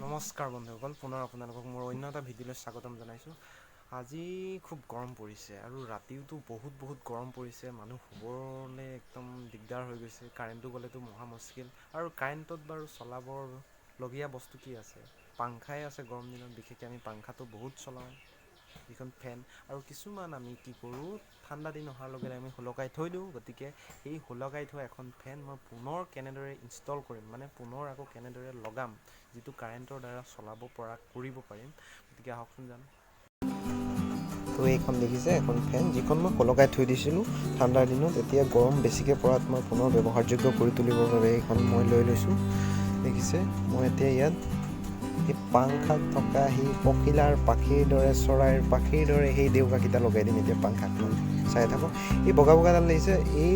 নমস্কাৰ বন্ধুসকল, পুনৰ আপোনালোকক মোৰ অন্য এটা ভিডিঅ'লৈ স্বাগতম জনাইছোঁ। আজি খুব গৰম পৰিছে আৰু ৰাতিওতো বহুত গৰম পৰিছে। মানুহ শুবলৈ একদম দিগদাৰ হৈ গৈছে। কাৰেণ্টটো গ'লেতো মহা মুস্কিল। আৰু কাৰেণ্টত বাৰু চলাবলগীয়া বস্তু কি আছে? পাংখাই আছে। গৰম দিনত বিশেষকৈ আমি পাংখাটো বহুত চলাওঁ, যিখন ফেন। আৰু কিছুমান আমি কি কৰোঁ, ঠাণ্ডা দিন অহাৰ লগে লগে আমি সুলকাই থৈ দিওঁ। গতিকে এই সুলকাই থোৱা এখন ফেন মই পুনৰ কেনেদৰে ইনষ্টল কৰিম, মানে পুনৰ আকৌ কেনেদৰে লগাম, যিটো কাৰেণ্টৰ দ্বাৰা চলাব পৰা কৰিব পাৰিম। গতিকে আহকচোন যাম। তো এইখন দেখিছে, এখন ফেন যিখন মই সলকাই থৈ দিছিলোঁ ঠাণ্ডাৰ দিনত। এতিয়া গৰম বেছিকৈ পৰাত মই পুনৰ ব্যৱহাৰযোগ্য কৰি তুলিবৰ বাবে এইখন মই লৈ লৈছোঁ। দেখিছে, মই এতিয়া ইয়াত সেই পাংখাত থকা সেই পখিলাৰ পাখিৰ দৰে, চৰাইৰ পাখিৰ দৰে সেই ডেউকাকেইটা লগাই দিম এতিয়া পাংখাখনত। চাই থাকক, এই বগাডাল দেখিছে, এই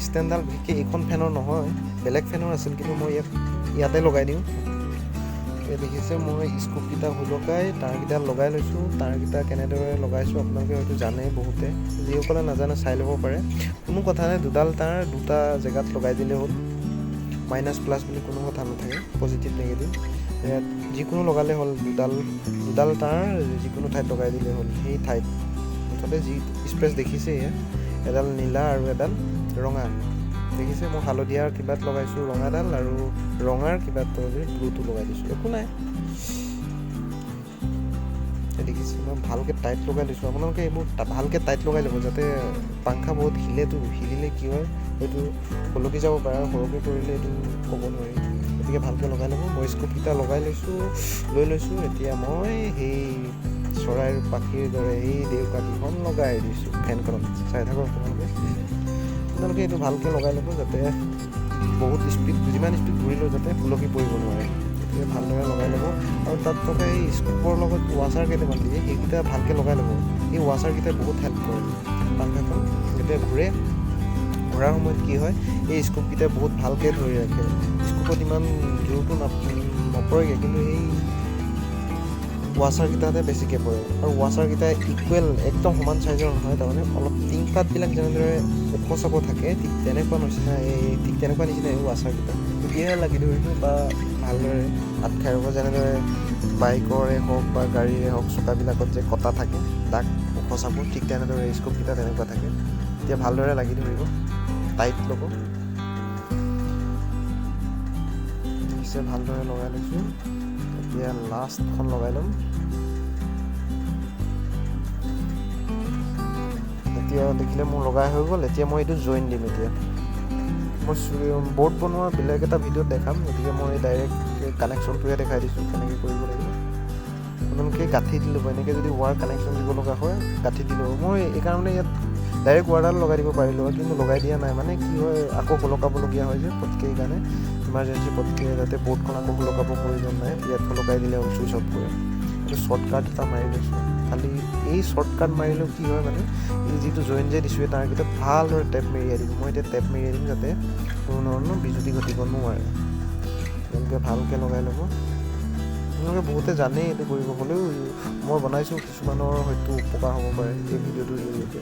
ষ্টেণ্ডডাল বিশেষকৈ এইখন ফেনৰ নহয়, বেলেগ ফেনৰ আছিল, কিন্তু মই ইয়াতে লগাই দিওঁ। এই দেখিছে, মই স্কুপকেইটা সুলকাই তাঁৰকেইটা লগাই লৈছোঁ। তাঁৰকেইটা কেনেদৰে লগাইছোঁ আপোনালোকে হয়তো জানেই বহুতে, যিসকলে নাজানে চাই ল'ব পাৰে। কোনো কথা নাই, দুডাল তাঁৰ দুটা জেগাত লগাই দিলেই হ'ল। মাইনাছ প্লাছ বুলি কোনো কথা নাথাকে, পজিটিভ নেগেটিভ। ইয়াত যিকোনো লগালে হ'ল, দুডাল তাঁৰ যিকোনো ঠাইত লগাই দিলেই হ'ল। সেই ঠাইত মুঠতে যি স্পেচ দেখিছে, এডাল নীলা আৰু এডাল ৰঙা দেখিছে। মই হালধীয়াৰ কিবাত লগাইছোঁ ৰঙাডাল, আৰু ৰঙাৰ কিবাত ব্লুটো লগাই দিছোঁ। একো নাই, দেখিছে, মই ভালকৈ টাইট লগাই লৈছোঁ। আপোনালোকে এইবোৰ ভালকৈ টাইট লগাই ল'ব, যাতে পাংখা বহুত হিলিলে কি হয়, এইটো সলকি যাব পাৰে, আৰু সৰহকৈ কৰিলে এইটো ক'ব নোৱাৰি। গতিকে ভালকৈ লগাই ল'ব। মই স্কুপকেইটা লগাই লৈ লৈছোঁ। এতিয়া মই সেই চৰাইৰ পাখিৰ দৰে সেই ডেউকাকেইখন লগাই দিছোঁ ফেনখনত। চাই থাকক আপোনালোকে এইটো ভালকৈ লগাই ল'ব, যাতে বহুত যিমান স্পীড ঘূৰিলেও যাতে সুলকি পৰিব নোৱাৰে। গতিকে ভালদৰে লগাই ল'ব। আৰু তাত থকা এই স্কুপৰ লগত ৱাশ্বাৰ কেইটামান দিয়ে, সেইকেইটা ভালকৈ লগাই ল'ব। এই ৱাশ্বাৰকেইটাই বহুত হেল্প কৰে পাংখাখন যেতিয়া ঘূৰাৰ সময়ত। কি হয়, এই স্কুপকেইটাই বহুত ভালকৈ ধৰি ৰাখে। স্কুপত ইমান জোৰটো নপৰেগৈ, কিন্তু এই ৱাশ্বাৰকেইটাতে বেছিকৈ পৰে। আৰু ৱাশ্বাৰকেইটা ইকুৱেল, একদম সমান চাইজৰ নহয়, তাৰমানে অলপ টিংপাতবিলাক যেনেদৰে ওখ চাপ থাকে, ঠিক তেনেকুৱা নিচিনা এই ৱাশ্বাৰকেইটা। তেতিয়াহে লাগি ধৰিব বা ভালদৰে আঠ খাই ৰ'ব। যেনেদৰে বাইকৰে হওক বা গাড়ীৰে হওক, চকাবিলাকত যে কটা থাকে দাগ ওখ চাপৰ, ঠিক তেনেদৰে স্কুপকেইটা তেনেকুৱা থাকে। এতিয়া ভালদৰে লাগি ধৰিব, টাইট ল'ব। দেখিছে, ভালদৰে লগাই লৈছোঁ। এতিয়া লাষ্টখন লগাই ল'ম। এতিয়া দেখিলে মোৰ লগাই হৈ গ'ল। এতিয়া মই এইটো জইন দিম। এতিয়া মই বৰ্ড বনোৱা বেলেগ এটা ভিডিঅ'ত দেখাম, গতিকে মই ডাইৰেক্ট কানেকশ্যনটোহে দেখাই দিছোঁ কেনেকৈ কৰিব লাগিব। আপোনালোকে গাঁঠি দি ল'ব। এনেকৈ যদি ৱায়াৰ কানেকশ্যন দিব লগা হয়, গাঁঠি দি ল'ব। মই এইকাৰণে ইয়াত ডাইৰেক্ট ৱায়াৰডাল লগাই দিব পাৰিলোঁ হয়, কিন্তু লগাই দিয়া নাই। মানে কি হয়, আকৌ সুলকাবলগীয়া হয় যে পটকৈ, সেইকাৰণে ইমাৰ্জেঞ্চি পটকৈ যাতে বৰ্ডখন আকৌ সুলকাব প্ৰয়োজন নাই, ইয়াত সুলকাই দিলে হ'ল, চুইচ অফ কৰে। এইটো শ্বৰ্টকাট এটা মাৰি লৈছোঁ। খালি এই শ্বৰ্টকাট মাৰিলেও কি হয়, মানে এই যিটো জইন যে দিছোঁ, তাৰকেইটা ভালদৰে টেপ মেৰিয়াই দিব। মই এতিয়া টেপ মেৰিয়াই দিম, যাতে কোনো ধৰণৰ বিজুতি ঘটিব নোৱাৰে। এনেকৈ ভালকৈ লগাই ল'ব। আপোনালোকে বহুতে জানেই এইটো কৰিব, হ'লেও মই বনাইছোঁ, কিছুমানৰ হয়তো উপকাৰ হ'ব পাৰে এই ভিডিঅ'টোৰ জৰিয়তে।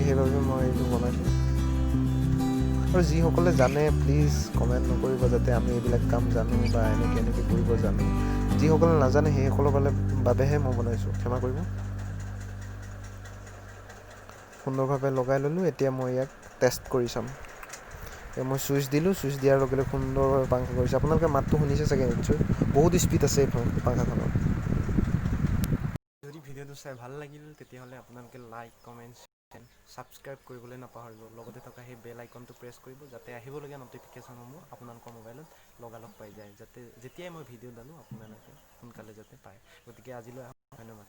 সেইবাবে মই এইটো বনাইছোঁ। আৰু যিসকলে জানে, প্লিজ কমেণ্ট নকৰিব যাতে আমি এইবিলাক কাম জানো বা এনেকৈ কৰিব জানো। যিসকলে নাজানে সেইসকলৰ বাবেহে মই বনাইছোঁ, ক্ষমা কৰিব। সুন্দৰভাৱে লগাই ল'লোঁ। এতিয়া মই ইয়াক টেষ্ট কৰি চাম। মই চুইচ দিলোঁ, চুইচ দিয়াৰ লগে লগে সুন্দৰভাৱে পাংখা কৰিছে। আপোনালোকে মাতটো শুনিছে চাগে নিশ্চয়, বহুত স্পীড আছে এই পাংখাখনৰ। যদি ভিডিঅ'টো চাই ভাল লাগিল, তেতিয়াহ'লে আপোনালোকে লাইক, কমেণ্ট, ছাবস্ক্ৰাইব কৰিবলৈ নাপাহৰিব। লগতে থকা সেই বেল আইকনটো প্ৰেছ কৰিব, যাতে আহিবলগীয়া ন'টিফিকেশ্যনসমূহ আপোনালোকৰ মোবাইলত লগালগ পাই যায়, যাতে যেতিয়াই মই ভিডিঅ' ডালোঁ আপোনালোকে সোনকালে যাতে পায়। গতিকে আজিলৈ ধন্যবাদ।